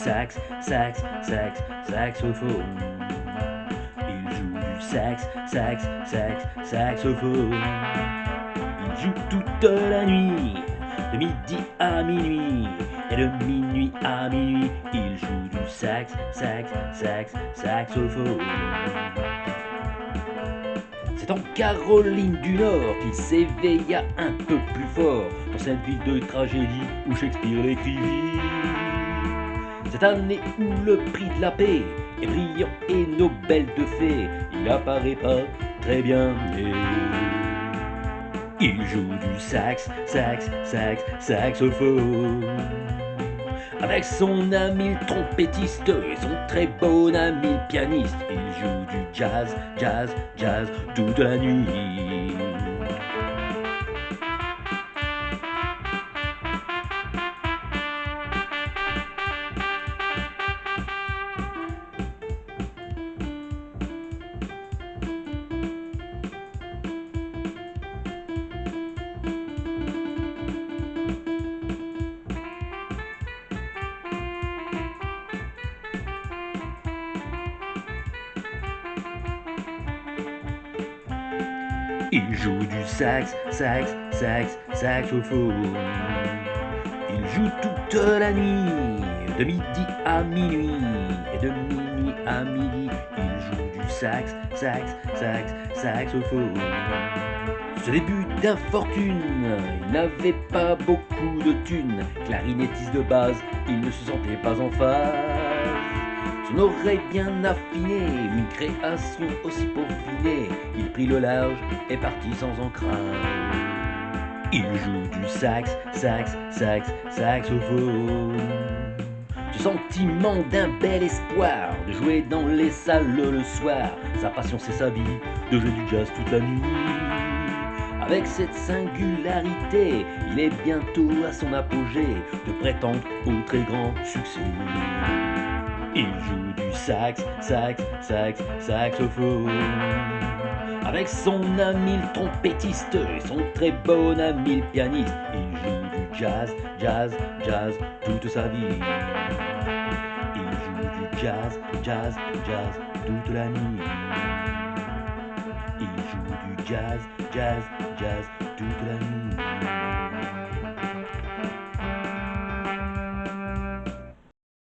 saxophone. Il joue du saxophone. Il joue toute la nuit, de midi à minuit, et de minuit à minuit, il joue du saxophone. C'est en Caroline du Nord qu'il s'éveilla un peu plus fort dans cette ville de tragédie où Shakespeare l'écrivit. Cette année où le prix de la paix est brillant et Nobel de fées, il apparaît pas très bien né. Il joue du saxophone. Avec son ami le trompettiste et son très bon ami le pianiste, il joue du jazz toute la nuit. Il joue du saxophone. Il joue toute la nuit, de midi à minuit, et de minuit à midi, il joue du saxophone. Ce début d'infortune, il n'avait pas beaucoup de thunes, clarinettiste de base, il ne se sentait pas en phase. Son oreille bien affinée, une création aussi peaufinée, il prit le large et partit sans encrasse. Il joue du saxophone. Ce sentiment d'un bel espoir de jouer dans les salles le soir, sa passion c'est sa vie, de jouer du jazz toute la nuit. Avec cette singularité, il est bientôt à son apogée de prétendre au très grand succès. Il joue du saxophone. Avec son ami le trompettiste et son très bon ami le pianiste, il joue du jazz toute sa vie. Il joue du jazz toute la nuit. Il joue du jazz toute la nuit.